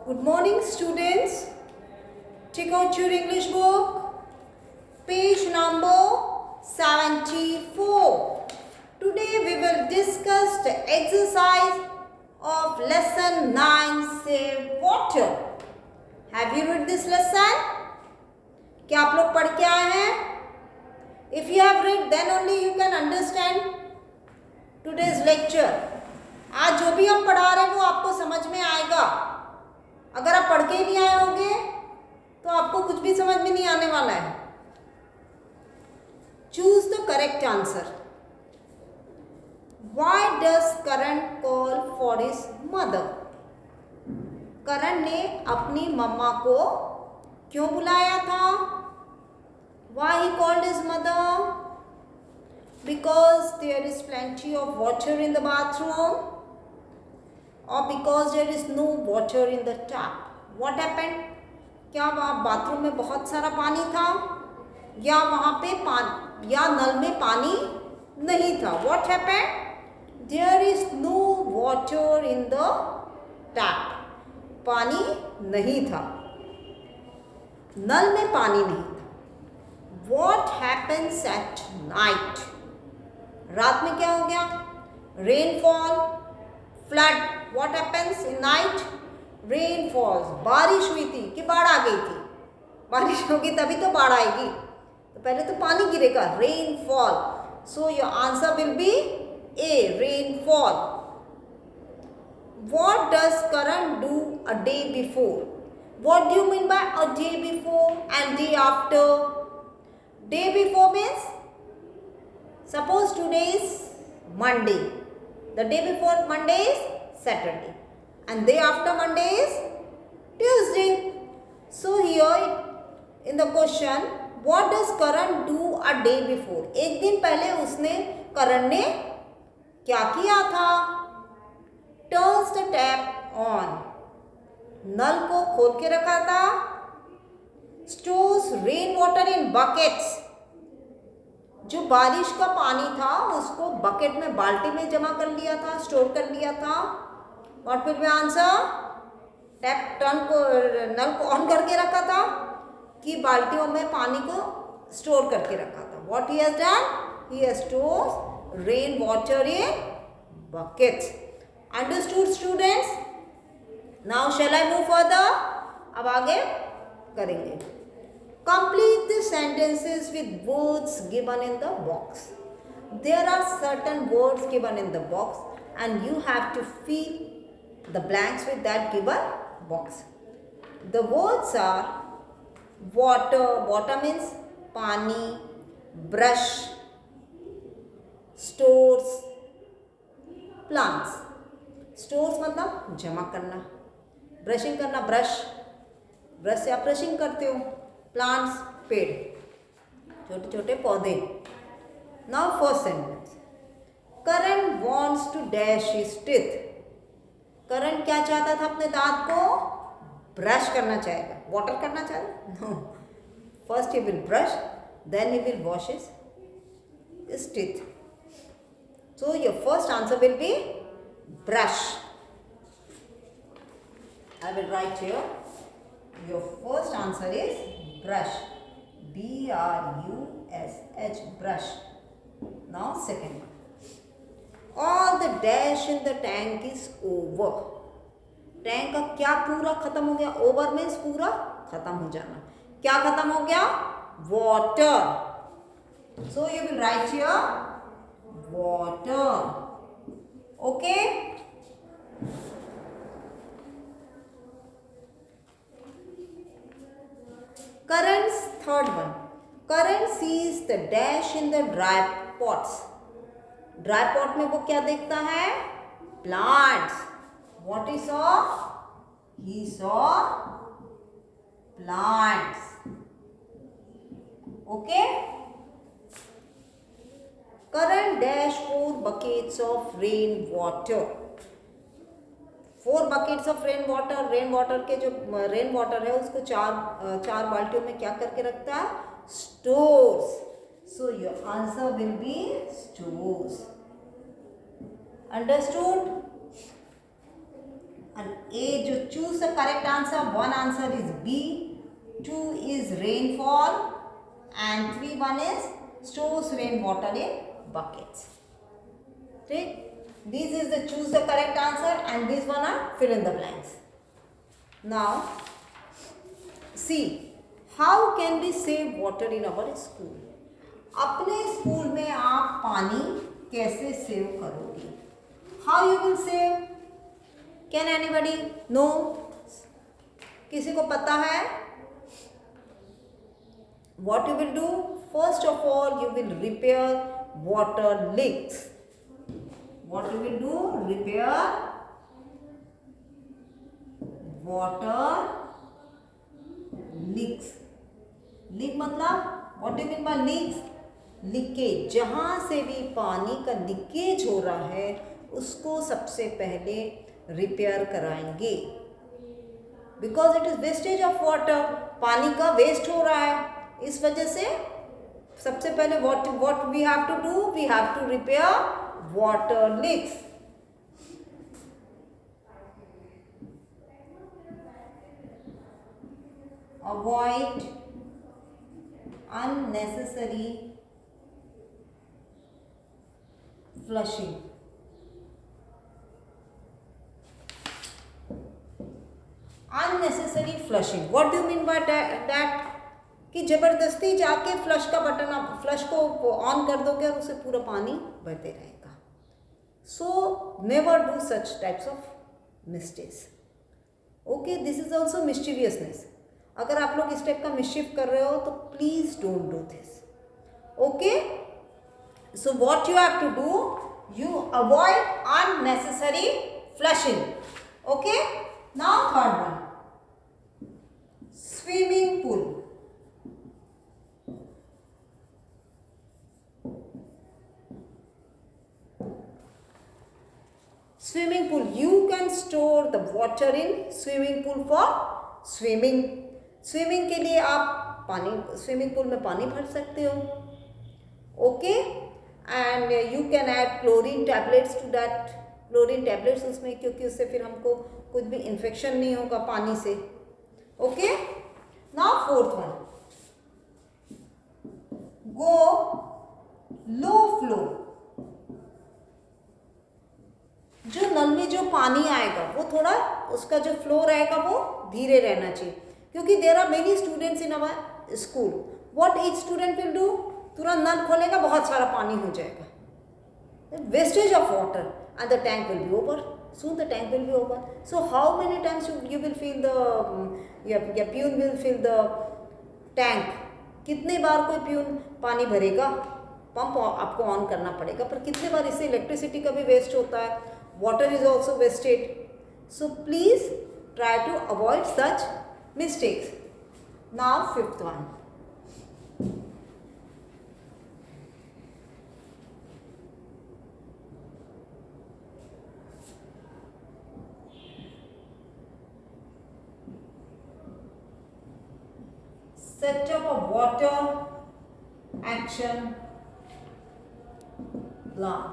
Good morning, students. Take out your English book, page number 74. Today we will discuss the exercise of lesson 9, Save Water. Have you read this lesson? क्या आप लोग पढ़ के आए हैं? If you have read, then only you can understand today's lecture. आज जो भी हम पढ़ा रहे हैं वो आपको समझ में आएगा. अगर आप पढ़ के ही नहीं आए होंगे तो आपको कुछ भी समझ में नहीं आने वाला है. Choose the correct answer. Why does Karan call for his mother? करण ने अपनी मम्मा को क्यों बुलाया था? Why he called his mother? Because there is plenty of water in the bathroom, or because there is no water in the tap. What happened? क्या वहाँ bathroom में बहुत सारा पानी था या वहाँ पे पानी या नल में पानी नहीं था? What happened? There is no water in the tap. पानी नहीं था, नल में पानी नहीं था. What happens at night? रात में क्या हो गया? Rainfall, flood. What happens in night? Rain falls. बारिश हुई थी कि बाढ़ आ गई थी? बारिश होगी तभी तो बाढ़ आएगी. तो पहले तो पानी गिरेगा. Rainfall. So your answer will be A. Rainfall. What does Karan do a day before? What do you mean by a day before and day after? Day before means, suppose today is Monday. The day before Monday is Saturday. And day after Monday is Tuesday. So here in the question, what does Karan do a day before? एक दिन पहले उसने करण ने क्या किया था? Turns the tap on. नल को खोल के रखा था. Stores rain water in buckets. जो बारिश का पानी था उसको बकेट में, बाल्टी में जमा कर लिया था, स्टोर कर लिया था. What will be answer? Tap turn को, नल को ऑन करके रखा था कि बाल्टियों में पानी को स्टोर करके रखा था. What he has done? He has stored rain water in buckets. Understood, students? Now shall I move further? अब आगे करेंगे. Complete the sentences with words given in the box. There are certain words given in the box and you have to fill the blanks with that given box. The words are water. Water means pani, brush, stores, plants. Stores मतलब जमा करना. Brushing करना, brush से आप brushing करते हो. Plants, पेड़, छोटे छोटे पौधे. Now first sentence. Karan wants to dash his teeth. Karan क्या चाहता था? अपने दांत को ब्रश करना चाहेगा. वाटर करना चाहेगा? No. First he will brush, then he will wash his teeth. So your first answer will be brush. I will write here. Your first answer is brush. B-R-U-S-H, brush. Now second one. All the dash in the tank is over. Tank का क्या पूरा खत्म हो गया? Over means पूरा खत्म हो जाना. क्या खत्म हो गया? Water. So you will write here water. Okay. Karan's third one. Karan sees the dash in the dry pots. Dry pot में वो क्या देखता है? Plants. What he saw? He saw plants. Okay? Karan dash 4 buckets of rain water. 4 buckets of rain water. Rain water के जो rain water है उसको चार बाल्टियों में क्या करके रखता है? Stores. So your answer will B stores. Understood? and A जो choose the correct answer. One answer is B, 2 is rainfall, and 1 is stores rainwater in buckets. ठीक, this is the choose the correct answer and this one are fill in the blanks. Now see, how can we save water in our school? अपने school में आप पानी कैसे save करोगे? How you will save? Can anybody know? किसी को पता है? What you will do? First of all, you will repair water leaks. What you will do? Repair water leaks. Leak मतलब what do you mean by leaks? Leakage, जहाँ से भी पानी का लीकेज हो रहा है उसको सबसे पहले रिपेयर कराएंगे, because it is wastage of water, पानी का वेस्ट हो रहा है, इस वजह से सबसे पहले what we have to do, we have to repair water leaks. Avoid unnecessary flushing. Unnecessary flushing. What do you mean by that? कि जबरदस्ती जाके फ्लश का बटन आप फ्लश को ऑन कर दोगे और उससे पूरा पानी बहते रहेगा. So never do such types of mistakes. Okay, this is also mischievousness. अगर आप लोग इस टाइप का मिस्चिफ कर रहे हो तो please don't do this. Okay, so what you have to do, you avoid unnecessary flushing. Okay, now third one, swimming pool. Swimming pool, you can store the water in swimming pool for swimming. Swimming के लिए आप पानी swimming pool में पानी भर सकते हो. Okay, and you can add chlorine tablets to that. Chlorine tablets उसमें, क्योंकि उससे फिर हमको कुछ भी इन्फेक्शन नहीं होगा पानी से. ओके, नाउ फोर्थ वन, गो लो फ्लो. जो नल में जो पानी आएगा वो थोड़ा उसका जो फ्लो रहेगा वो धीरे रहना चाहिए, क्योंकि there are many students in our school. What each student will do, तुरंत नल खोलेगा, बहुत सारा पानी हो जाएगा, wastage of water, and the tank will be over. soon the tank will be over. So how many times you will fill the your pune will fill the tank? कितने बार कोई प्यून पानी भरेगा? पंप आपको on करना पड़ेगा, पर कितने बार इससे इलेक्ट्रिसिटी का भी वेस्ट होता है. Water is also wasted. So please try to avoid such mistakes. Now fifth one, set up a water action plan.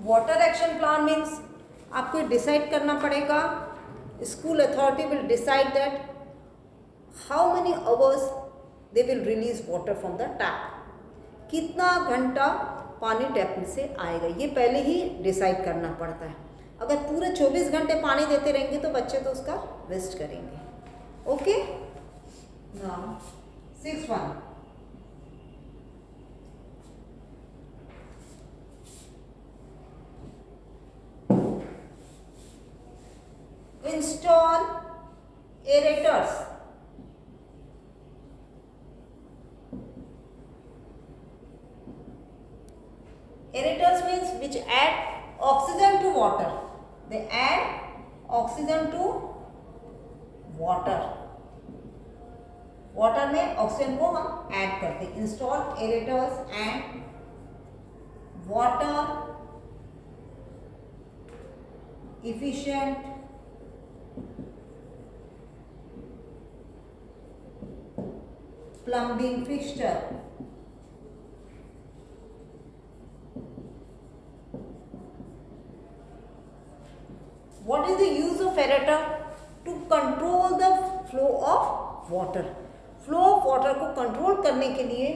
Water action plan means आपको डिसाइड करना पड़ेगा, school authority will decide that how many hours they will release water from the tap. कितना घंटा पानी tap में से आएगा, ये पहले ही डिसाइड करना पड़ता है. अगर पूरे 24 घंटे पानी देते रहेंगे तो बच्चे तो उसका वेस्ट करेंगे. Okay, now sixth one, install aerators. Aerators means which add oxygen to water. They add oxygen to water. Water में ऑक्सीजन को हम ऐड करते हैं. Install aerators and water efficient plumbing fixture. What is the use of aerator? To control the flow of water. Flow of water को control करने के लिए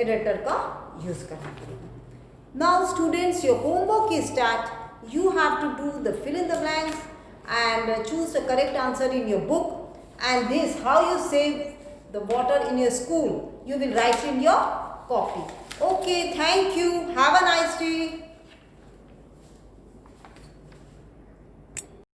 aerator का use करना पड़ेगा. Now students, your homework is that you have to do the fill in the blanks and choose the correct answer in your book, and this how you save the water in your school. You will write in your copy. Okay, thank you. Have a nice day.